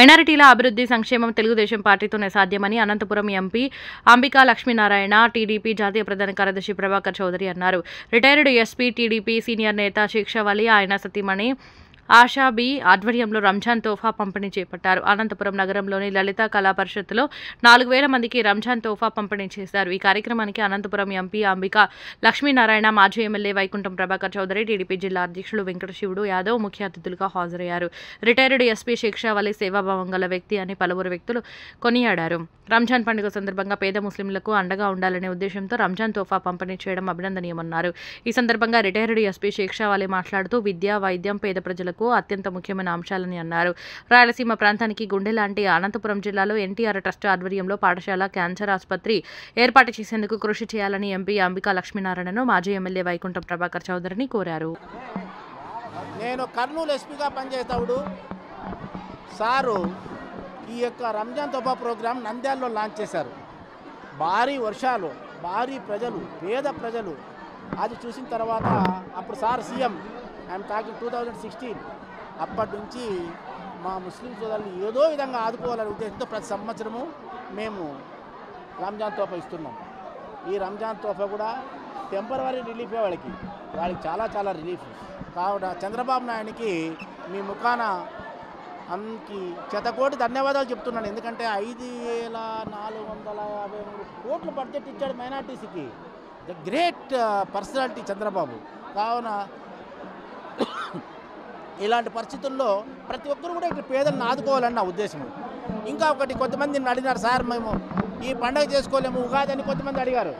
మైనారిటీల అభివృద్ధి సంక్షేమం తెలుగుదేశం పార్టీతోనే సాధ్యమని అనంతపురం ఎంపీ అంబికా లక్ష్మీనారాయణ టీడీపీ జాతీయ ప్రధాన కార్యదర్శి ప్రభాకర్ చౌదరి అన్నారు. రిటైర్డ్ ఎస్పీ టీడీపీ సీనియర్ నేత శిక్షవలి ఆయన సతీమణి ఆషాబీ ఆధ్వర్యంలో రంజాన్ తోఫా పంపిణీ చేపట్టారు. అనంతపురం నగరంలోని లలిత కళా పరిషత్తులో 4000 మందికి రంజాన్ తోఫా పంపిణీ చేశారు. ఈ కార్యక్రమానికి అనంతపురం ఎంపీ అంబికా లక్ష్మీనారాయణ, మాజీ ఎమ్మెల్యే వైకుంఠం ప్రభాకర్ చౌదరి, టీడీపీ జిల్లా అధ్యక్షులు వెంకటశివుడు యాదవ్ ముఖ్య అతిథులుగా హాజరయ్యారు. రిటైర్డ్ ఎస్పీ శిక్షవలి సేవాభావం గల వ్యక్తి అని పలువురు వ్యక్తులు కొనియాడారు. రంజాన్ పండుగ సందర్భంగా పేద ముస్లింలకు అండగా ఉండాలనే ఉద్దేశంతో రంజాన్ తోఫా పంపిణీ చేయడం అభినందనీయమన్నారు. ఈ సందర్భంగా రిటైర్డ్ ఎస్పీ శిక్షవలి మాట్లాడుతూ విద్య, వైద్యం పేద ప్రజలకు అత్యంత ముఖ్యమైన అంశాలని అన్నారు. రాయలసీమ ప్రాంతానికి గుండె లాంటి అనంతపురం జిల్లాలో ఎన్టీఆర్ ట్రస్ట్ ఆధ్వర్యంలో పాఠశాల, క్యాన్సర్ ఆసుపత్రి ఏర్పాటు చేసేందుకు కృషి చేయాలని ఎంపీ అంబికా లక్ష్మీనారాయణను మాజీ ఎమ్మెల్యే వైకుంఠం ప్రభాకర్ చౌదరిని కోరారు. నేను కర్నూలు ఎస్పీగా పనిచేసేటప్పుడు సారు ఈ యొక్క రంజాన్ తోఫా ప్రోగ్రాం నంద్యాలలో లాంచ్ చేశారు. భారీ వర్షాలు, భారీ ప్రజలు, పేద ప్రజలు అది చూసిన తర్వాత అప్పుడు సార్ సీఎం, ఐఎమ్ టాకింగ్ 2016, అప్పటి నుంచి మా ముస్లిం సోదరులు ఏదో విధంగా ఆదుకోవాలనే ఉద్దేశంతో ప్రతి సంవత్సరము మేము రంజాన్ తోఫా ఇస్తున్నాం. ఈ రంజాన్ తోఫా కూడా టెంపరరీ రిలీఫే వాళ్ళకి చాలా రిలీఫ్ కావున చంద్రబాబు నాయుడికి మీ ముఖాన అందుకి శతకోటి ధన్యవాదాలు చెప్తున్నాను. ఎందుకంటే 5453 కోట్ల బడ్జెట్ ఇచ్చాడు మైనార్టీస్కి. The great personality Chandrababu. కావున ఇలాంటి పరిస్థితుల్లో ప్రతి ఒక్కరు కూడా ఇట్లా పేదలను ఆదుకోవాలని నా ఉద్దేశం. ఇంకా ఒకటి, కొంతమంది అడిగినారు, సార్ మేము ఈ పండుగ చేసుకోలేము ఉగాది అని కొంతమంది అడిగారు.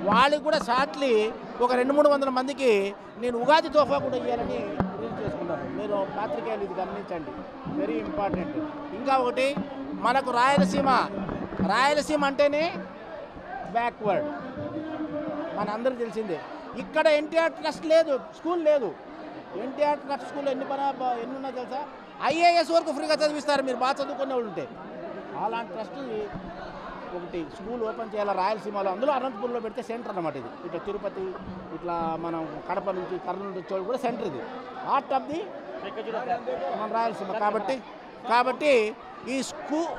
వాళ్ళకి కూడా షార్ట్లీ ఒక 200-300 మందికి నేను ఉగాది తోఫా కూడా ఇవ్వాలని రిలీజ్ చేసుకున్నాను. మీరు పాత్రికేయులు ఇది గమనించండి, వెరీ ఇంపార్టెంట్. ఇంకా ఒకటి, మనకు రాయలసీమ అంటేనే బ్యాక్వర్డ్, మనందరికీ తెలిసిందే. ఇక్కడ ఎన్టీఆర్ ట్రస్ట్ లేదు, స్కూల్ లేదు. ఎన్టీఆర్ ట్రస్ట్ స్కూల్ ఎన్ని ఉన్నా తెలుసా? ఐఏఎస్ వరకు ఫ్రీగా చదివిస్తారు మీరు బాగా చదువుకునే వాళ్ళు ఉంటే. అలాంటి ట్రస్ట్ ఒకటి స్కూల్ ఓపెన్ చేయాలి రాయలసీమలో. అందులో అనంతపురంలో పెడితే సెంటర్ అన్నమాట. ఇది ఇట్లా తిరుపతి, ఇట్లా మనం కడప నుంచి, కర్నూలు నుంచి కూడా సెంటర్. ఇది హార్ట్ ఆఫ్ ది మన రాయలసీమ. కాబట్టి ఈ స్కూల్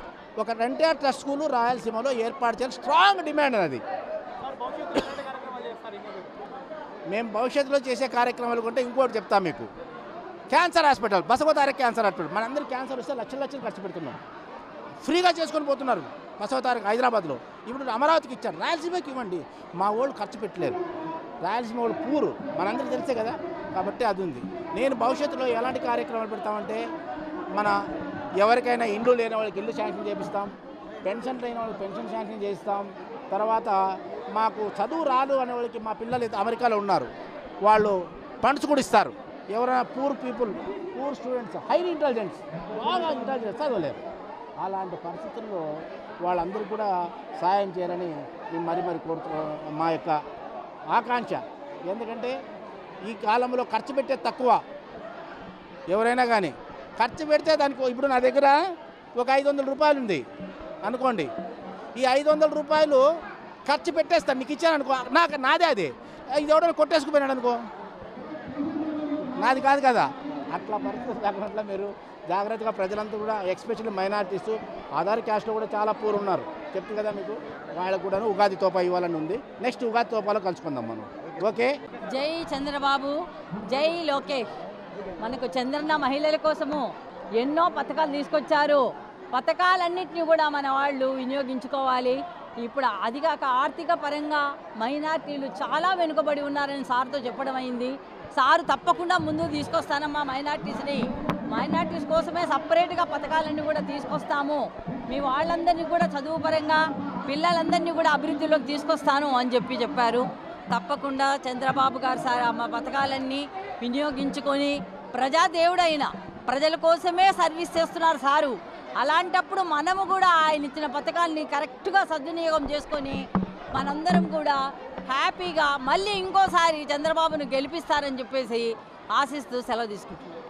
ఒక ఎన్టీఆర్ ట్రస్ట్ స్కూలు రాయలసీమలో ఏర్పాటు చేయాలి, స్ట్రాంగ్ డిమాండ్ అది. మేము భవిష్యత్తులో చేసే కార్యక్రమాలు కొంటే ఇంకోటి చెప్తాం మీకు. Cancer hospital, Basavataraka cancer hospital, మనందరూ క్యాన్సర్ వస్తే లక్షలు ఖర్చు పెడుతున్నాం. ఫ్రీగా చేసుకొని పోతున్నారు బసవతారక హైదరాబాద్లో. ఇప్పుడు అమరావతికి ఇచ్చారు, రాయలసీమకి ఇవ్వండి. మా వాళ్ళు ఖర్చు పెట్టలేరు, రాయలసీమ వాళ్ళు పూరు, మనందరికీ తెలిసే కదా. కాబట్టి అది ఉంది. నేను భవిష్యత్తులో ఎలాంటి కార్యక్రమాలు పెడతామంటే, మన ఎవరికైనా ఇండ్లు లేని వాళ్ళకి ఇల్లు శాంక్షన్ చేపిస్తాం, పెన్షన్ లేని వాళ్ళకి పెన్షన్ శాంక్షన్ చేయిస్తాం. తర్వాత మాకు చదువు రాదు అనే వాళ్ళకి, మా పిల్లలు అమెరికాలో ఉన్నారు, వాళ్ళు ఫండ్స్ కూడా ఇస్తారు. ఎవరైనా poor people, poor students, highly intelligence, బాగా ఇంటెలిజెన్స్ చదవలేరు, అలాంటి పరిస్థితుల్లో వాళ్ళందరూ కూడా సాయం చేయాలని మేము మరి మా యొక్క ఆకాంక్ష. ఎందుకంటే ఈ కాలంలో ఖర్చు పెట్టేది తక్కువ. ఎవరైనా కానీ ఖర్చు పెడితే దానికి, ఇప్పుడు నా దగ్గర ఒక 500 రూపాయలు ఉంది అనుకోండి, ఈ 500 రూపాయలు ఖర్చు పెట్టేస్తాను, నీకు ఇచ్చాను అనుకో, నాదే అది. ఇది ఎవడో కొట్టేసుకుపోయినాడు అనుకో, నాది కాదు కదా. అట్లా పరిస్థితి కాకుండా మీరు జాగ్రత్తగా, ప్రజలంతా కూడా ఎస్పెషల్లీ మైనారిటీస్, ఆధార్ క్యాస్ట్లో కూడా చాలా పూర్ ఉన్నారు, చెప్తుంది కదా మీకు. వాళ్ళకు కూడా ఉగాది తోపా ఇవ్వాలని ఉంది. నెక్స్ట్ ఉగాది తోపాలో కలుసుకుందాం మనం. ఓకే. జై చంద్రబాబు, జై లోకేష్. మనకు చంద్రన్న మహిళల కోసము ఎన్నో పథకాలు తీసుకొచ్చారు. పథకాలన్నింటినీ కూడా మన వాళ్ళు వినియోగించుకోవాలి. ఇప్పుడు అదిగాక ఆర్థిక పరంగా మైనార్టీలు చాలా వెనుకబడి ఉన్నారని సార్తో చెప్పడం అయింది. సారు తప్పకుండా ముందుకు తీసుకొస్తానమ్మా మైనార్టీస్ కోసమే సపరేట్గా పథకాలన్నీ కూడా తీసుకొస్తాము. మీ వాళ్ళందరినీ కూడా చదువు పరంగా పిల్లలందరినీ కూడా అభివృద్ధిలోకి తీసుకొస్తాను అని చెప్పారు. తప్పకుండా చంద్రబాబు గారు సార్ మా పథకాలన్నీ వినియోగించుకొని, ప్రజాదేవుడైన ప్రజల కోసమే సర్వీస్ చేస్తున్నారు సారు. అలాంటప్పుడు మనము కూడా ఆయన ఇచ్చిన పథకాలని కరెక్ట్గా సద్వినియోగం చేసుకొని మనందరం కూడా హ్యాపీగా మళ్ళీ ఇంకోసారి చంద్రబాబును గెలిపిస్తారని చెప్పేసి ఆశిస్తూ సెలవు తీసుకుంటున్నాం.